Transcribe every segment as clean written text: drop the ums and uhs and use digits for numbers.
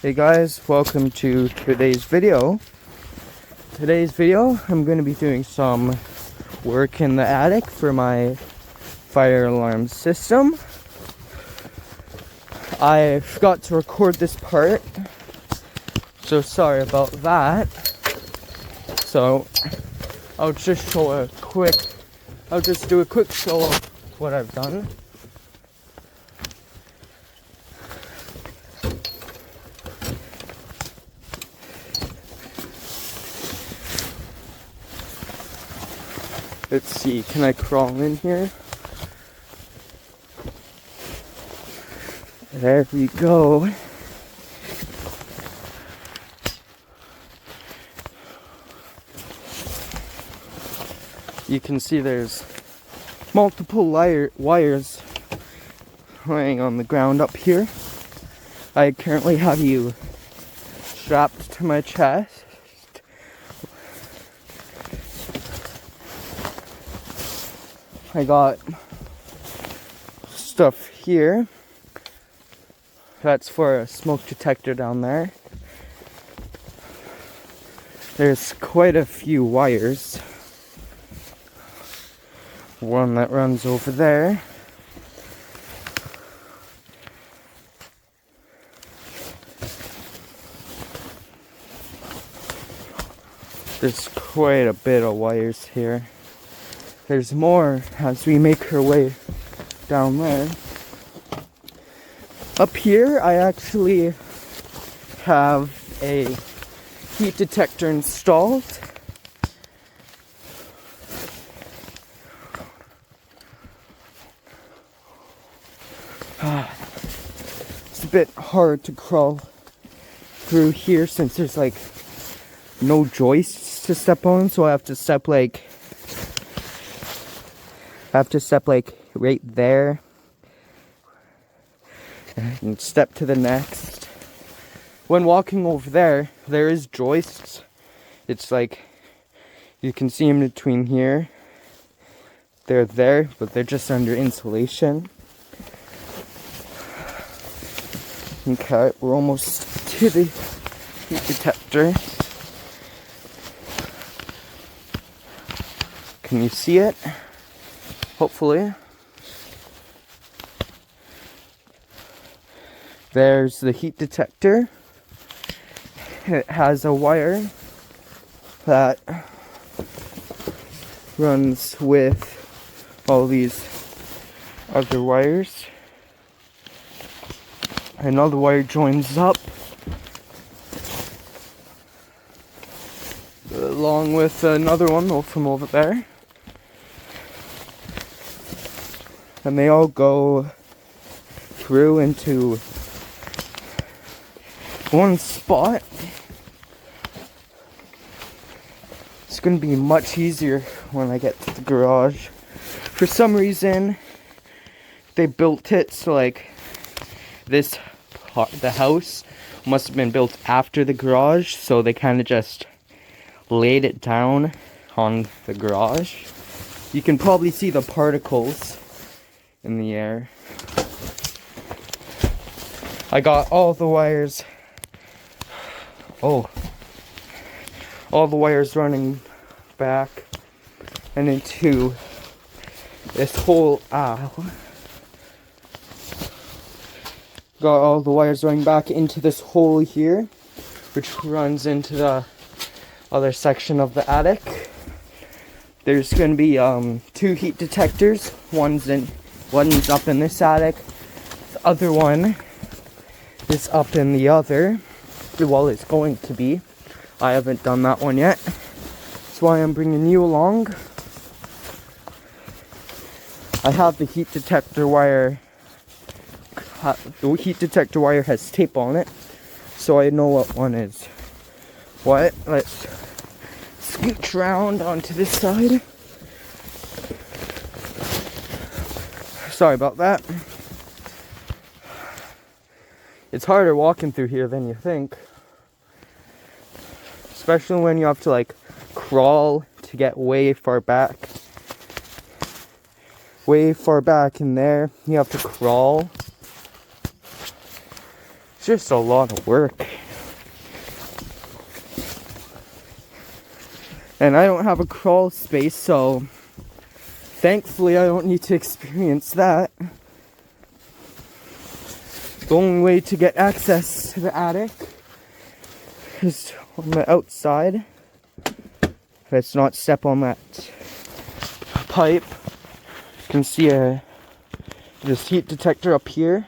Hey guys, welcome to today's video. I'm going to be doing some work in the attic for my fire alarm system. I forgot to record this part, so sorry about that. So I'll just do a quick show of what I've done. Let's see, can I crawl in here? There we go. You can see there's multiple wires laying on the ground up here. I currently have you strapped to my chest. I got stuff here. That's for a smoke detector down there. There's quite a few wires. One that runs over there. There's quite a bit of wires here. There's more as we make our way down there. Up here, I actually have a heat detector installed. It's a bit hard to crawl through here since there's like no joists to step on, so I have to step like right there and step to the next. When walking over there, there is joists. It's like you can see in between here. They're there, but they're just under insulation. Okay, we're almost to the heat detector. Can you see it? Hopefully. There's the heat detector. It has a wire that runs with all these other wires. Another wire joins up along with another one from over there. And they all go through into one spot. It's going to be much easier when I get to the garage. For some reason, they built it so like this part, the house must have been built after the garage, so they kind of just laid it down on the garage. You can probably see the particles in the air. I got all the wires. All the wires running back and into this whole aisle. Got all the wires running back into this hole here, which runs into the other section of the attic. There's going to be 2 heat detectors. One's up in this attic. The other one is up in the other. Well, it's going to be. I haven't done that one yet. That's why I'm bringing you along. I have the heat detector wire. The heat detector wire has tape on it, so I know what one is what. Let's scooch around onto this side. Sorry about that. It's harder walking through here than you think. Especially when you have to like crawl to get way far back. Way far back in there. You have to crawl. It's just a lot of work. And I don't have a crawl space, so thankfully I don't need to experience that. The only way to get access to the attic is on the outside. Let's not step on that pipe. You can see this heat detector up here.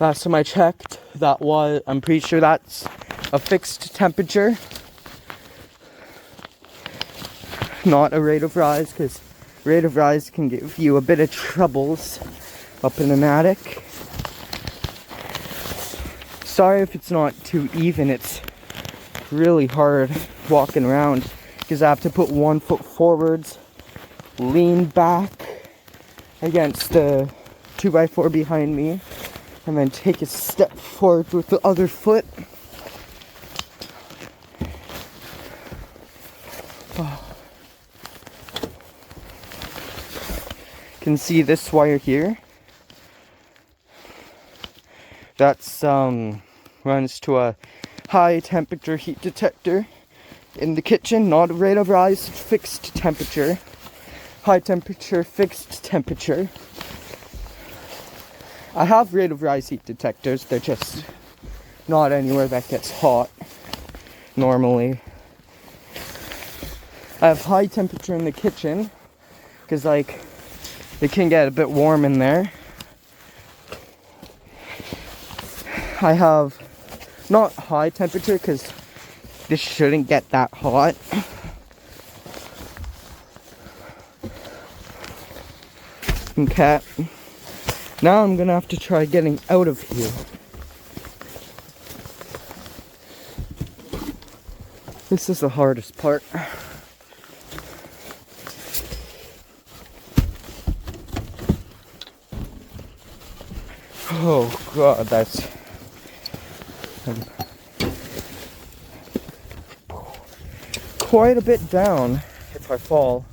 Last time I checked, I'm pretty sure that's a fixed temperature. Not a rate of rise, because rate of rise can give you a bit of troubles up in an attic. Sorry if it's not too even, it's really hard walking around because I have to put 1 foot forwards, lean back against the 2x4 behind me, and then take a step forward with the other foot. You can see this wire here. That's runs to a high temperature heat detector in the kitchen, not a rate of rise, fixed temperature. High temperature, fixed temperature. I have rate of rise heat detectors, they're just not anywhere that gets hot normally. I have high temperature in the kitchen because like it can get a bit warm in there. I have not high temperature because this shouldn't get that hot. Okay. Now I'm gonna have to try getting out of here. This is the hardest part. Oh god, that's quite a bit down if I fall.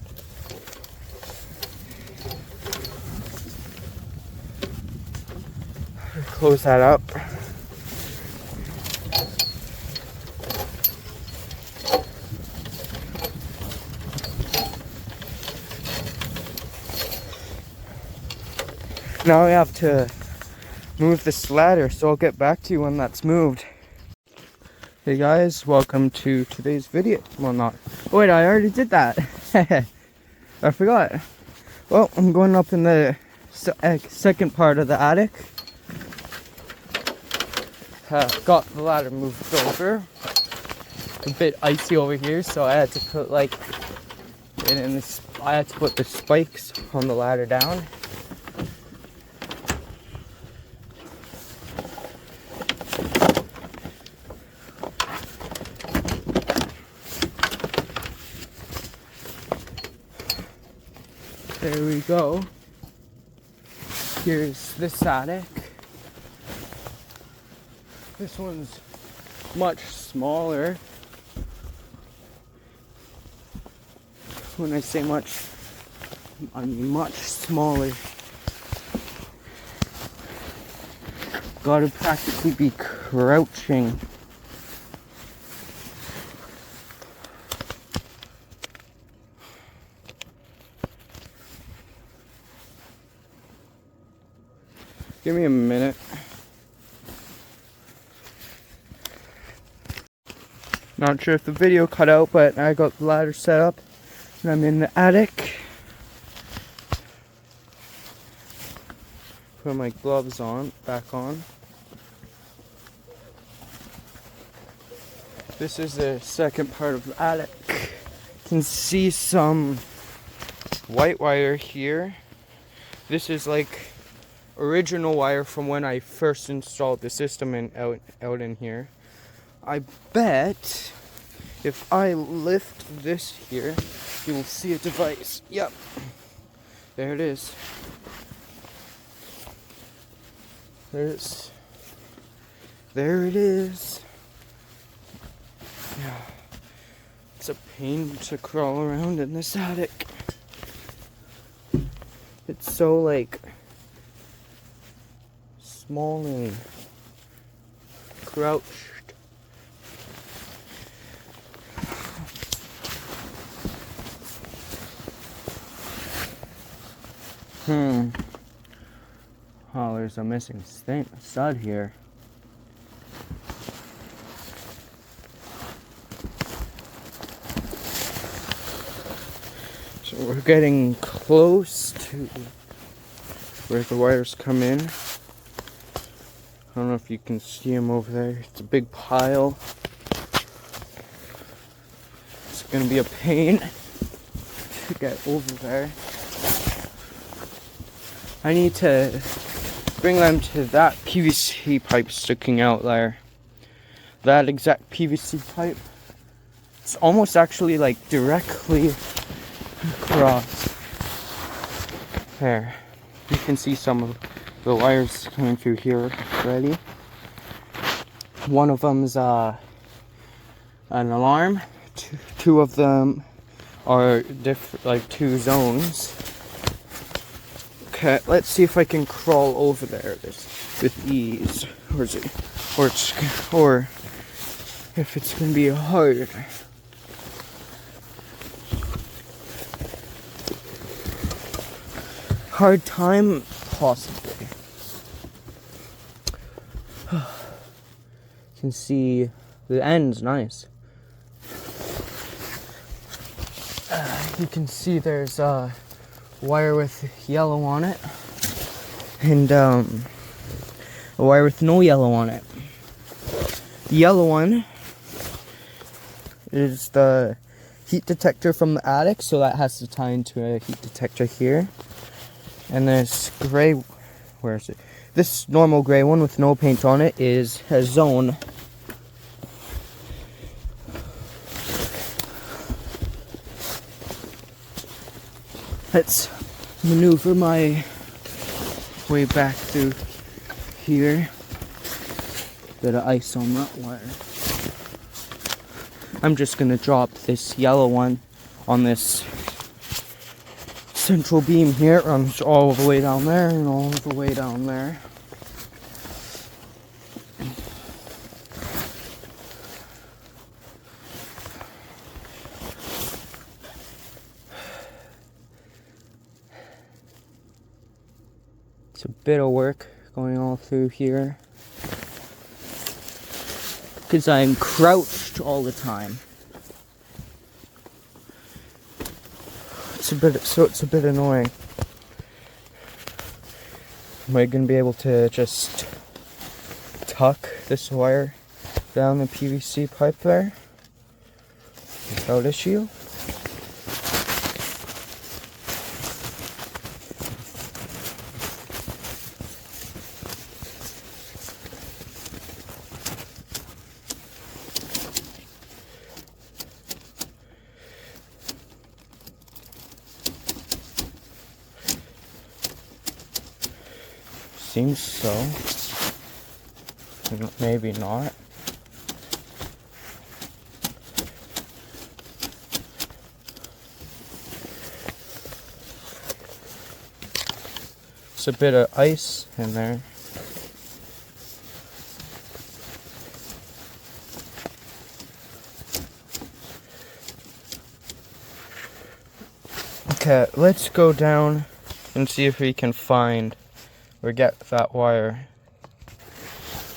Close that up. Now I have to move this ladder, so I'll get back to you when that's moved. Hey guys, welcome to today's video. Well, not. Oh, wait, I already did that. I forgot. Well, I'm going up in the second part of the attic. Got the ladder moved over. A bit icy over here, so I had to put I had to put the spikes on the ladder down. There we go. Here's this attic. This one's much smaller. When I say much, I mean much smaller. Gotta practically be crouching. Give me a minute. Not sure if the video cut out, but I got the ladder set up and I'm in the attic. Put my gloves back on. This is the second part of the attic. You can see some white wire here. This is like original wire from when I first installed the system out in here. I bet if I lift this here, you will see a device. Yep. There it is. There it is. Yeah. It's a pain to crawl around in this attic. It's so like small and crouched. Oh, there's a missing stud here. So we're getting close to where the wires come in. I don't know if you can see them over there. It's a big pile. It's gonna be a pain to get over there. I need to bring them to that PVC pipe sticking out there. That exact PVC pipe. It's almost actually like directly across. There. You can see some of the wires coming through here already. One of them is an alarm. Two of them are different, like 2 zones. Okay, let's see if I can crawl over there with ease, or if it's gonna be hard. Hard time, possibly. You can see the end's nice. You can see there's a wire with yellow on it, and a wire with no yellow on it. The yellow one is the heat detector from the attic, so that has to tie into a heat detector here. And this gray, where is it? This normal gray one with no paint on it is a zone. Let's maneuver my way back through here. Bit of ice on that wire. I'm just gonna drop this yellow one on this central beam here. It runs all the way down there and all the way down there. It's a bit of work going all through here because I'm crouched all the time. It's a bit annoying. Am I gonna be able to just tuck this wire down the PVC pipe there without issue? Seems so. Maybe not. It's a bit of ice in there. Okay, let's go down and see if we can find or get that wire.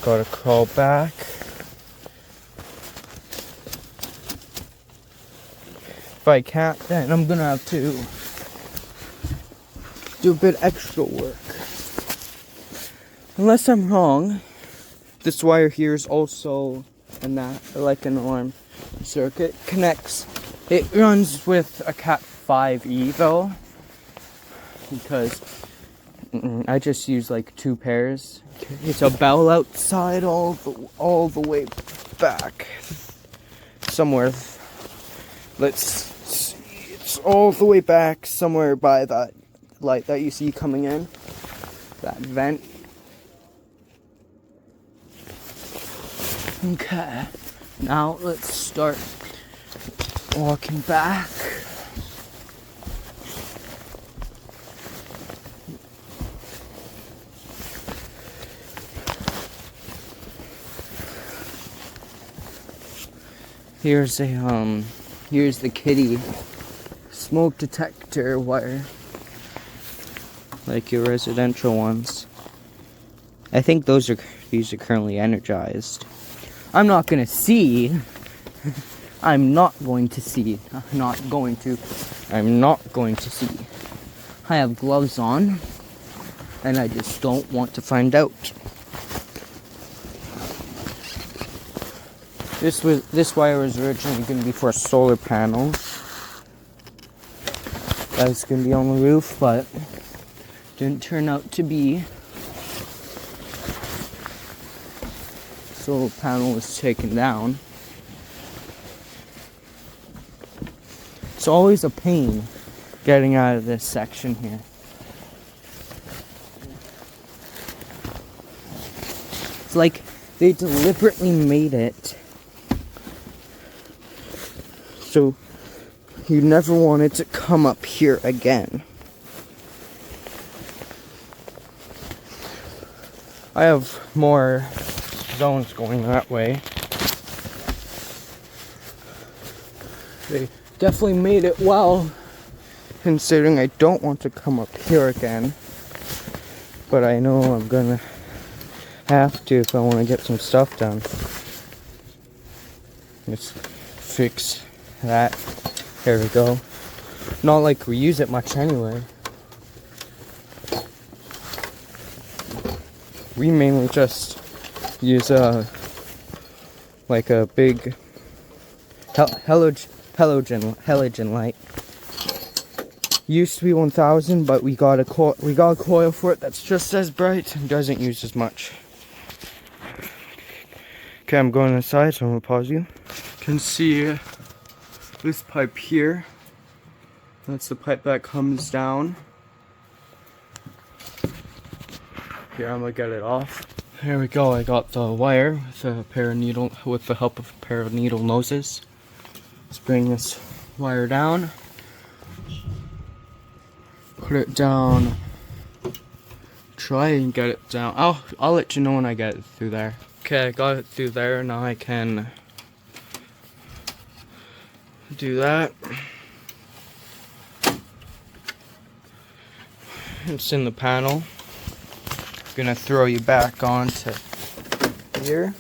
Gotta crawl back. If I can't, then I'm gonna have to do a bit extra work. Unless I'm wrong, this wire here is also like an alarm circuit. Connects. It runs with a Cat 5e though, because I just use like 2 pairs. It's a bell outside all the way back somewhere. Let's see. It's all the way back somewhere by that light that you see coming in. That vent. Okay. Now let's start Walking back. Here's the kitty smoke detector wire, like your residential ones. I think these are currently energized. I'm not going to see. I'm not going to see. I'm not going to see. I have gloves on, and I just don't want to find out. This wire was originally going to be for a solar panel. That was going to be on the roof, but didn't turn out to be. Solar panel was taken down. It's always a pain getting out of this section here. It's like they deliberately made it so you never wanted to come up here again. I have more zones going that way. They definitely made it well, considering I don't want to come up here again. But I know I'm gonna have to if I want to get some stuff done. Let's fix that. There we go. Not like we use it much anyway. We mainly just use like a big halogen light. Used to be 1000, but we got a coil for it that's just as bright and doesn't use as much. Okay, I'm going inside, so I'm gonna pause you. You can see this pipe here. That's the pipe that comes down. Here, I'm gonna get it off. There we go. I got the wire with a pair of with the help of a pair of needle noses. Let's bring this wire down. Put it down. Try and get it down. I'll let you know when I get it through there. Okay, I got it through there. Now I can do that. It's in the panel. Gonna throw you back onto here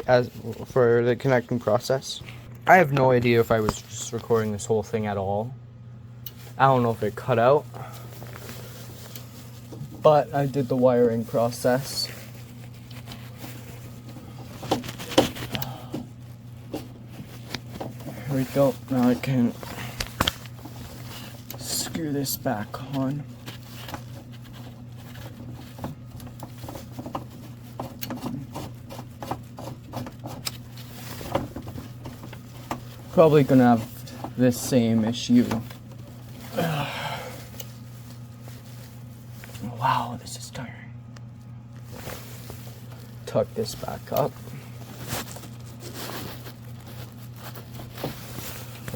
as for the connecting process. I have no idea if I was just recording this whole thing at all. I don't know if it cut out, but I did the wiring process. Here we go. Now I can screw this back on. Probably gonna have this same issue. Wow, this is tiring. Tuck this back up.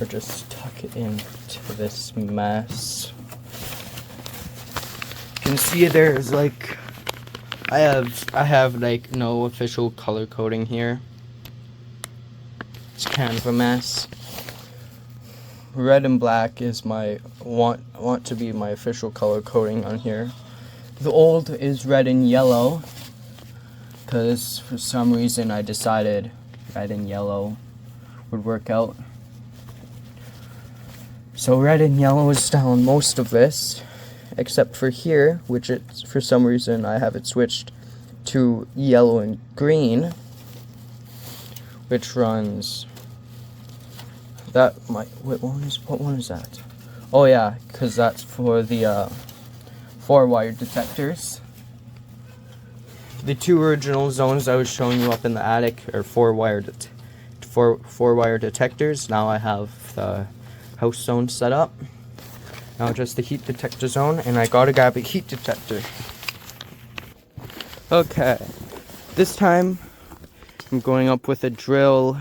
Or just tuck it into this mess. You can see there's like I have like no official color coding here. It's kind of a mess. Red and black is my want to be my official color coding on here. The old is red and yellow, because for some reason I decided red and yellow would work out. So red and yellow is down most of this, except for here, which it's for some reason I have it switched to yellow and green, which runs. What one is that? Oh yeah, because that's for the 4-wire detectors. The two original zones I was showing you up in the attic are 4-wire detectors. Now I have the house zone set up. Now just the heat detector zone, and I gotta grab a heat detector. Okay, this time I'm going up with a drill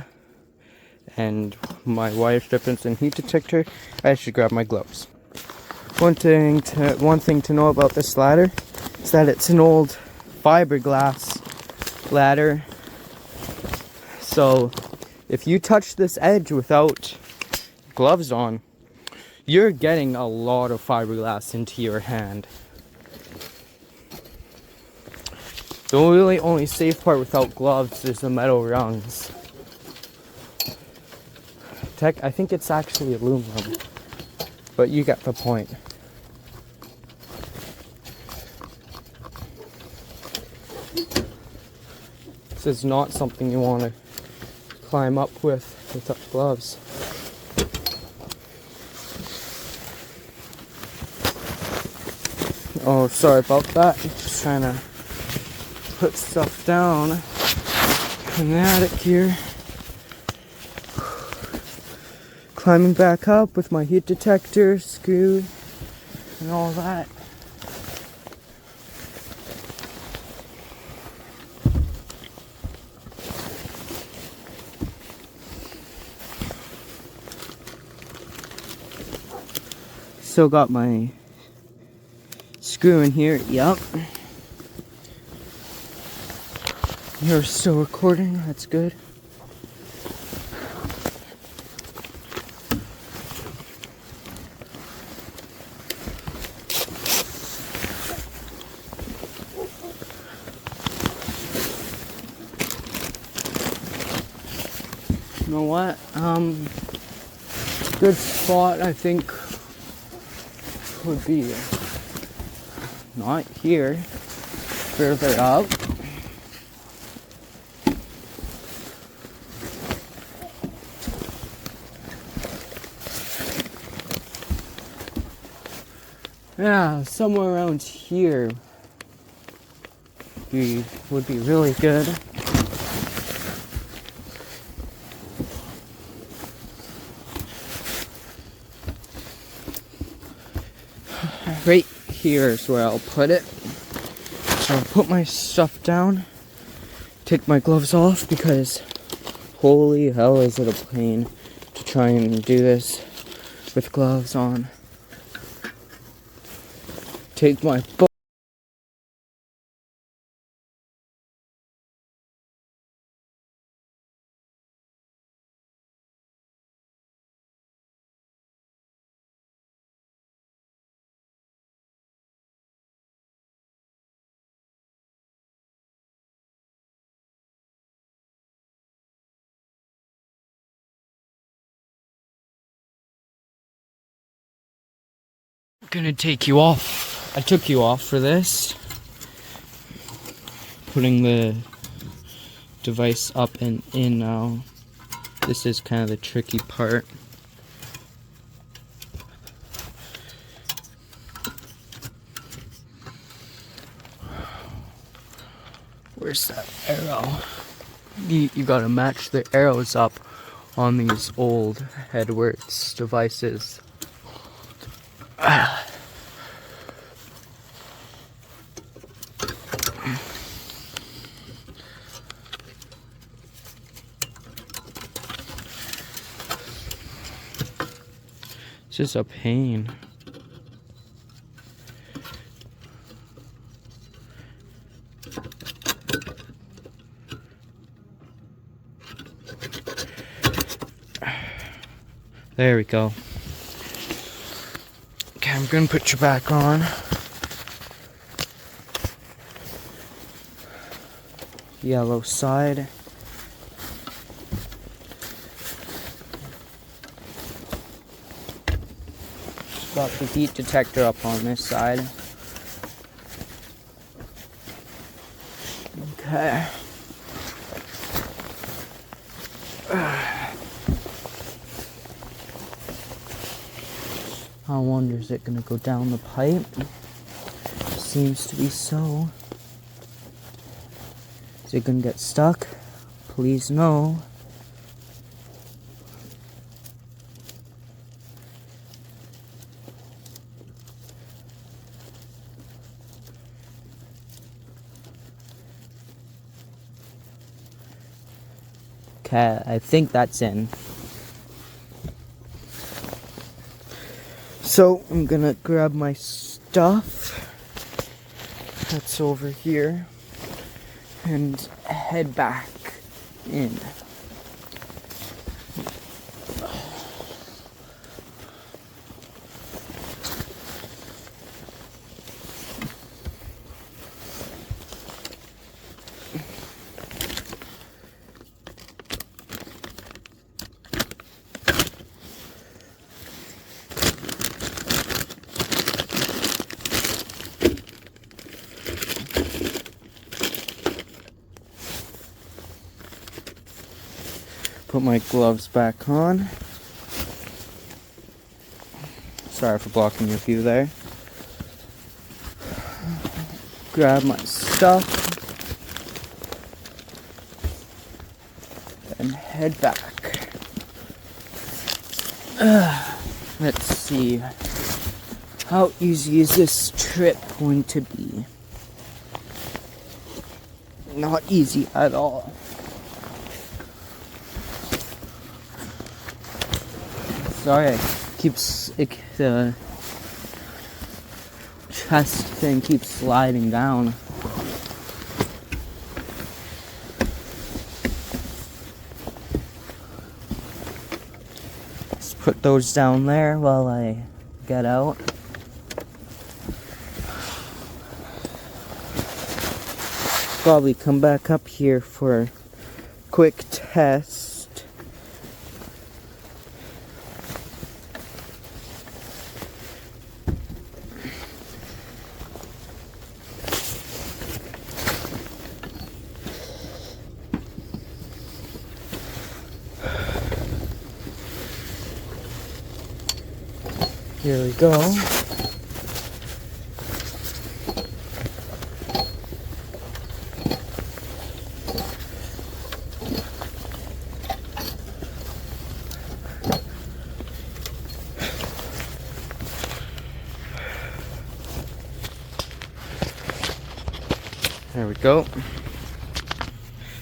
and my wire strippers and heat detector, I should grab my gloves. One thing to know about this ladder is that it's an old fiberglass ladder. So if you touch this edge without gloves on, you're getting a lot of fiberglass into your hand. The really only safe part without gloves is the metal rungs. I think it's actually aluminum, but you get the point. This is not something you want to climb up with without gloves. Oh, sorry about that. Just trying to put stuff down in the attic here. Climbing back up with my heat detector, screw, and all that. Still got my screw in here, yep. You're still recording, that's good. You know what? Good spot I think would be not here, further up. Yeah, somewhere around here would be really good. Right here is where I'll put it. So I'll put my stuff down, take my gloves off, because holy hell is it a pain to try and do this with gloves on. Take my phone. Gonna take you off. I took you off for this. Putting the device up and in now. This is kind of the tricky part. Where's that arrow? You gotta match the arrows up on these old Headworks devices. It's just a pain. There we go. Okay, I'm gonna put you back on. Yellow side. Got the heat detector up on this side. Okay. I wonder, is it gonna go down the pipe? Seems to be so. Is it gonna get stuck? Please no. Okay, I think that's in. So I'm gonna grab my stuff that's over here and head back in. Put my gloves back on. Sorry for blocking your view there. Grab my stuff and head back. Let's see. How easy is this trip going to be? Not easy at all. Sorry, the chest thing keeps sliding down. Just put those down there while I get out. Probably come back up here for a quick test. Here we go. There we go.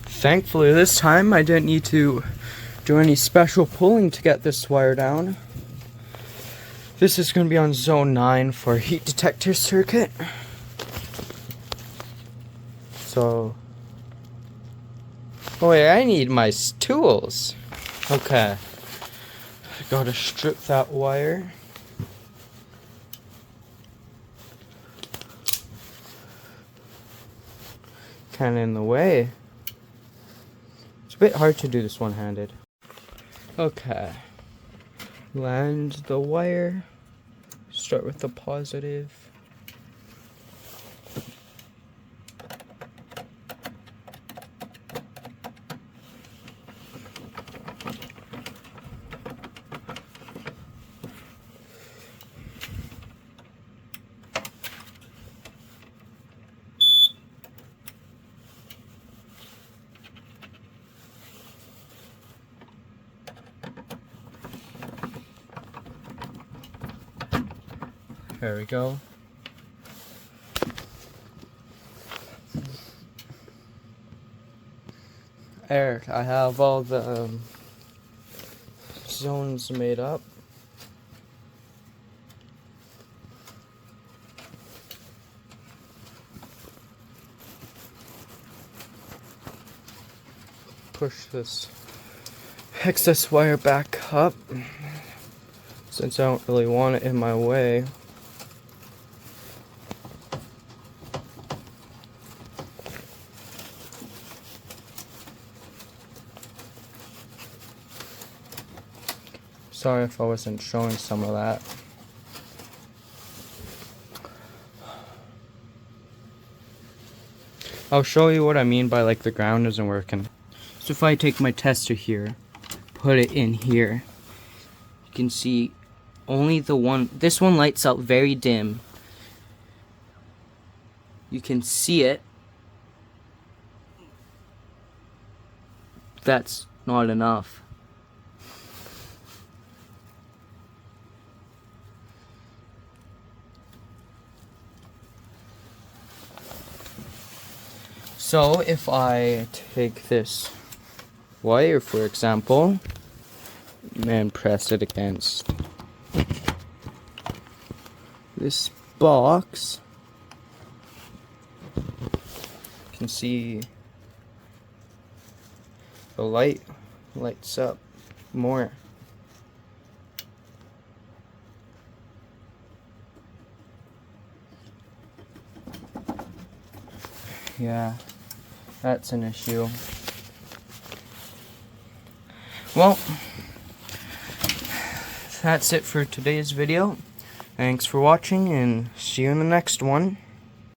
Thankfully this time I didn't need to do any special pulling to get this wire down. This is going to be on zone 9 for heat detector circuit. So, oh wait, I need my tools. Okay, gotta strip that wire. Kind of in the way. It's a bit hard to do this one-handed. Okay. Land the wire. Start with the positive. There we go. There, I have all the zones made up. Push this excess wire back up since I don't really want it in my way. Sorry if I wasn't showing some of that. I'll show you what I mean by like the ground isn't working. So if I take my tester here, put it in here, you can see only this one lights up very dim. You can see it. That's not enough. So if I take this wire, for example, and press it against this box. You can see the light lights up more. Yeah, that's an issue. Well, that's it for today's video. Thanks for watching, and see you in the next one.